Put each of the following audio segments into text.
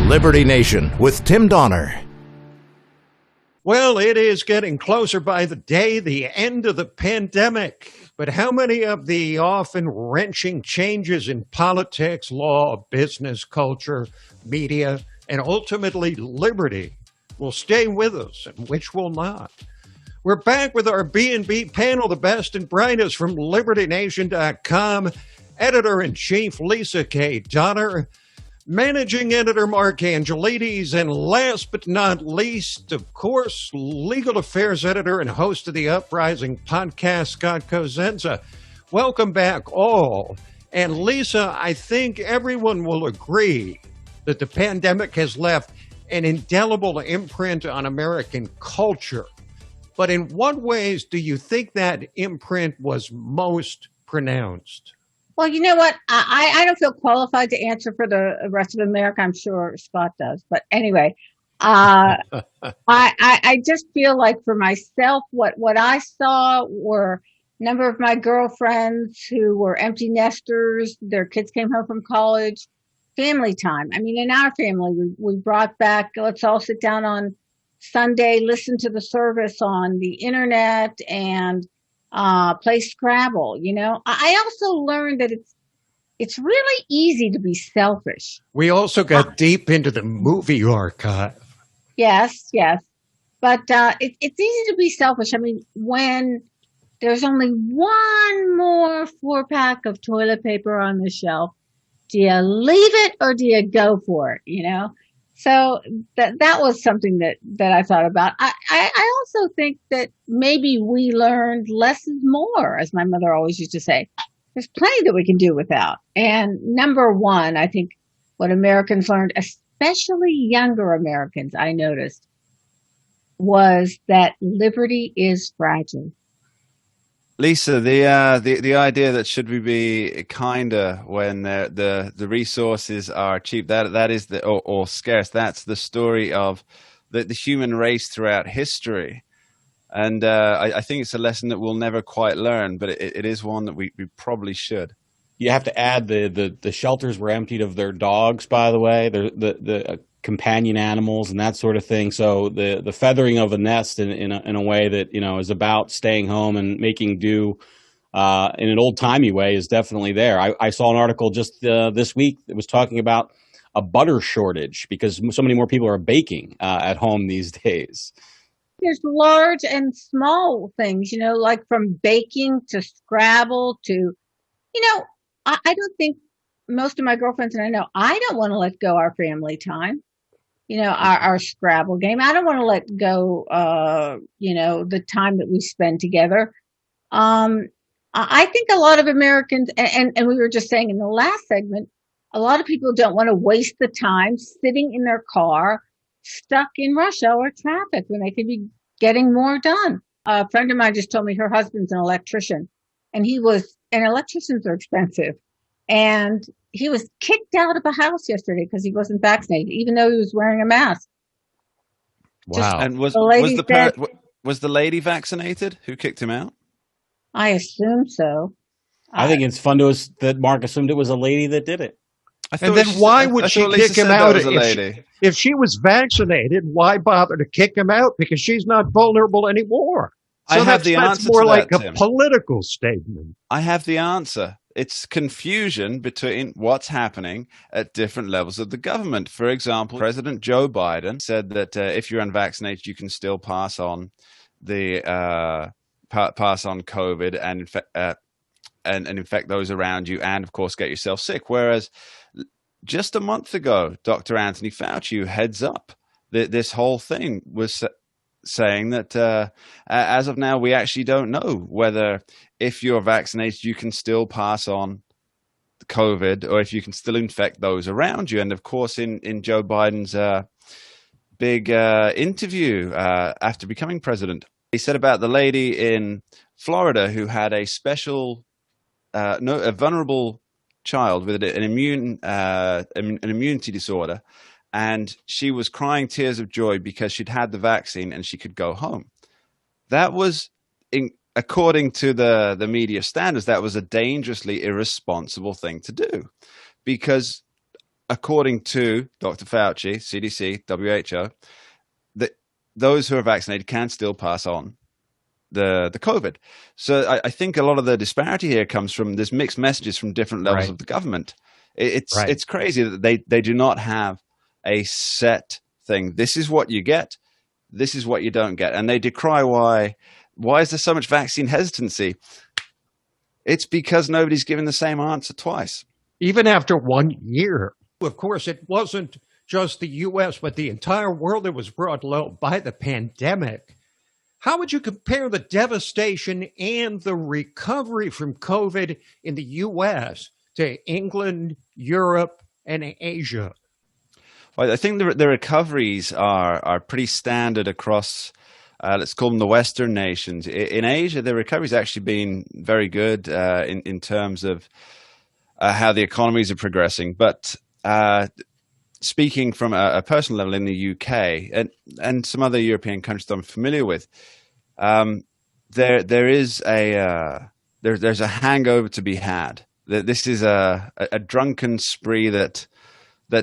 Liberty Nation with Tim Donner. Well, it is getting closer by the day, the end of the pandemic. But how many of the often wrenching changes in politics, law, business, culture, media, and ultimately liberty will stay with us and which will not? We're back with our B&B panel, the best and brightest from LibertyNation.com, Editor-in-Chief Lisa K. Donner, Managing Editor Mark Angelides, and last but not least, of course, Legal Affairs Editor and host of the Uprising podcast, Scott Cosenza. Welcome back all. And Lisa, I think everyone will agree that the pandemic has left an indelible imprint on American culture. But in what ways do you think that imprint was most pronounced? Well, you know what? I don't feel qualified to answer for the rest of America. I'm sure Scott does. But anyway, I just feel like for myself, what I saw were a number of my girlfriends who were empty nesters. Their kids came home from college. Family time. I mean, in our family, we brought back, let's all sit down on Sunday, listen to the service on the internet, and play Scrabble. You know, I also learned that it's really easy to be selfish. We also got deep into the movie archive. Yes, but it's easy to be selfish. I mean, when there's only one more 4-pack of toilet paper on the shelf, do you leave it or do you go for it? You know. So that was something that I thought about. I also think that maybe we learned less is more, as my mother always used to say. There's plenty that we can do without. And number one, I think what Americans learned, especially younger Americans, I noticed, was that liberty is fragile. Lisa, the idea that should we be kinder when the resources are cheap, that is or scarce, that's the story of the human race throughout history. And I think it's a lesson that we'll never quite learn, but it is one that we probably should. You have to add the shelters were emptied of their dogs, by the way, the companion animals and that sort of thing. So the feathering of a nest in a way that, you know, is about staying home and making do in an old timey way is definitely there. I saw an article just this week that was talking about a butter shortage because so many more people are baking at home these days. There's large and small things, you know, like from baking to Scrabble to, you know, I don't think most of my girlfriends and I know I don't want to let go our family time. You know, our Scrabble game. I don't want to let go, you know, the time that we spend together. I think a lot of Americans, and we were just saying in the last segment, a lot of people don't want to waste the time sitting in their car, stuck in rush hour traffic when they could be getting more done. A friend of mine just told me her husband's an electrician, and electricians are expensive. And he was kicked out of a house yesterday because he wasn't vaccinated, even though he was wearing a mask. Wow. And was the lady vaccinated who kicked him out? I assume so. I think it's fun to us that Mark assumed it was a lady that did it. And then why would she kick him out if she was vaccinated? Why bother to kick him out? Because she's not vulnerable anymore. So that's more like a political statement. I have the answer. It's confusion between what's happening at different levels of the government. For example, President Joe Biden said that if you're unvaccinated, you can still pass on COVID and infect those around you, and of course get yourself sick. Whereas just a month ago, Dr. Anthony Fauci, who heads up this whole thing, was saying that as of now, we actually don't know whether if you're vaccinated, you can still pass on COVID or if you can still infect those around you. And of course, in Joe Biden's big interview after becoming president, he said about the lady in Florida who had a vulnerable child with an immunity disorder. And she was crying tears of joy because she'd had the vaccine and she could go home. That was, according to the media standards, that was a dangerously irresponsible thing to do. Because according to Dr. Fauci, CDC, WHO, that those who are vaccinated can still pass on the COVID. So I think a lot of the disparity here comes from this mixed messages from different levels of the government. It's crazy that they do not have a set thing. This is what you get. This is what you don't get. And they decry why is there so much vaccine hesitancy? It's because nobody's given the same answer twice. Even after 1 year. Of course, it wasn't just the U.S., but the entire world that was brought low by the pandemic. How would you compare the devastation and the recovery from COVID in the U.S. to England, Europe, and Asia? Well, I think the recoveries are pretty standard across, let's call them the Western nations. In Asia, the recovery's actually been very good in terms of how the economies are progressing. But speaking from a personal level in the UK and some other European countries that I'm familiar with, there's a hangover to be had. This is a drunken spree that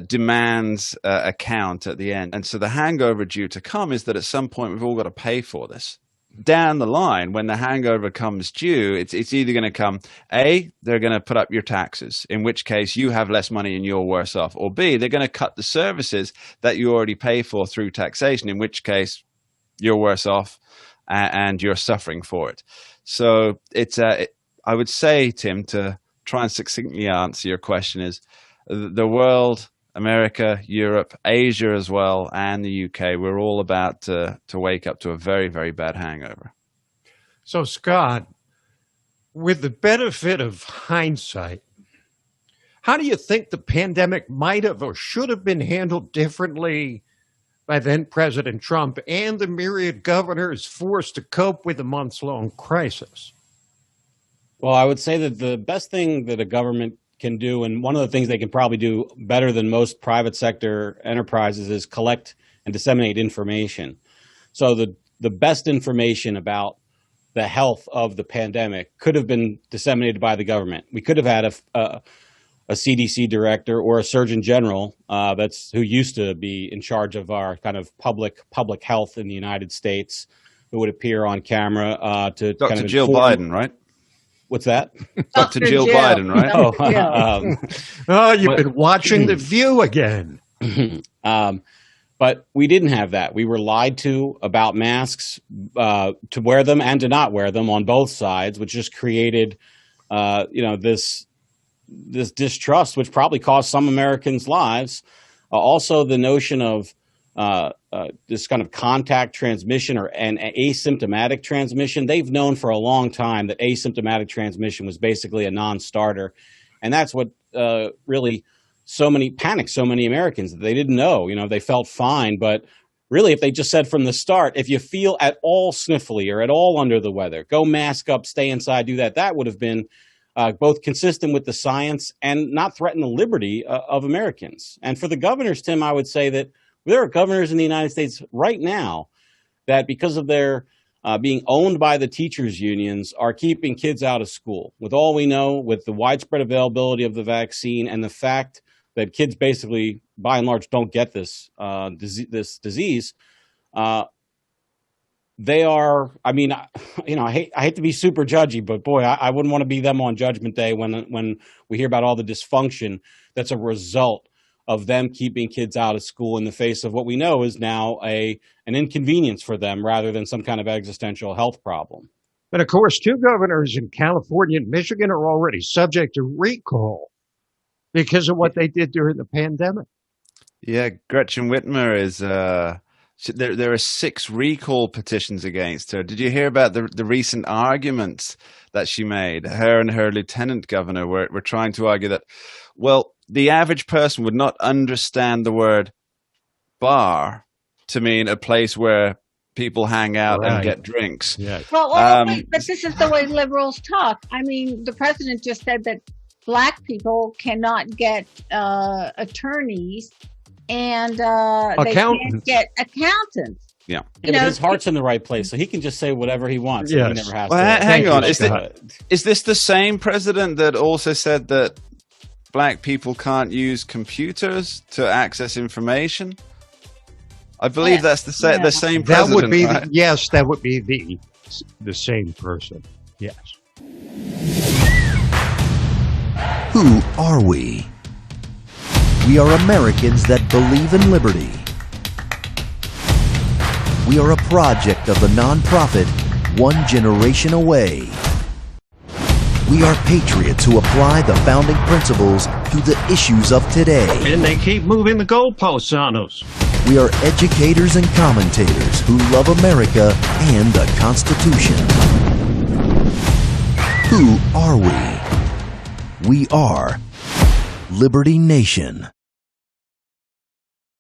demands a count at the end. And so the hangover due to come is that at some point we've all got to pay for this. Down the line, when the hangover comes due, it's either going to come, A, they're going to put up your taxes, in which case you have less money and you're worse off, or B, they're going to cut the services that you already pay for through taxation, in which case you're worse off and you're suffering for it. So I would say, Tim, to try and succinctly answer your question is the world, America, Europe, Asia as well, and the UK, we're all about to wake up to a very, very bad hangover. So, Scott, with the benefit of hindsight, how do you think the pandemic might have or should have been handled differently by then President Trump and the myriad governors forced to cope with the months-long crisis? Well, I would say that the best thing that a government can do, and one of the things they can probably do better than most private sector enterprises, is collect and disseminate information. So the best information about the health of the pandemic could have been disseminated by the government. We could have had a CDC director or a surgeon general who used to be in charge of our kind of public health in the United States, who would appear on camera to Dr. kind of Jill Biden, right? What's that? Dr. Jill Biden, right? You've been watching The View again. But we didn't have that. We were lied to about masks, to wear them and to not wear them on both sides, which just created, this distrust, which probably cost some Americans' lives. Also, the notion of this kind of contact transmission and asymptomatic transmission. They've known for a long time that asymptomatic transmission was basically a non-starter. And that's what really panicked so many Americans. They didn't know, they felt fine. But really, if they just said from the start, if you feel at all sniffly or at all under the weather, go mask up, stay inside, do that. That would have been both consistent with the science and not threaten the liberty of Americans. And for the governors, Tim, I would say that there are governors in the United States right now that, because of their being owned by the teachers' unions, are keeping kids out of school. With all we know, with the widespread availability of the vaccine and the fact that kids basically, by and large, don't get this disease, they are. I mean, I hate to be super judgy, but boy, I wouldn't want to be them on Judgment Day when we hear about all the dysfunction that's a result of them keeping kids out of school in the face of what we know is now an inconvenience for them rather than some kind of existential health problem. But of course, two governors in California and Michigan are already subject to recall because of what they did during the pandemic. Yeah, Gretchen Whitmer is there are 6 recall petitions against her. Did you hear about the recent arguments that she made? Her and her lieutenant governor were trying to argue that, well, the average person would not understand the word bar to mean a place where people hang out and get drinks. Yeah. Well, but this is the way liberals talk. I mean, the president just said that Black people cannot get attorneys and they can't get accountants. Yeah. But his heart's in the right place, so he can just say whatever he wants. Yes. He never has to. Hang on. Is this this the same president that also said that black people can't use computers to access information? I believe that's the same president. That would be right? yes, that would be the same person. Yes. Who are we? We are Americans that believe in liberty. We are a project of the nonprofit One Generation Away. We are patriots who apply the founding principles to the issues of today. And they keep moving the goalposts on us. We are educators and commentators who love America and the Constitution. Who are we? We are Liberty Nation.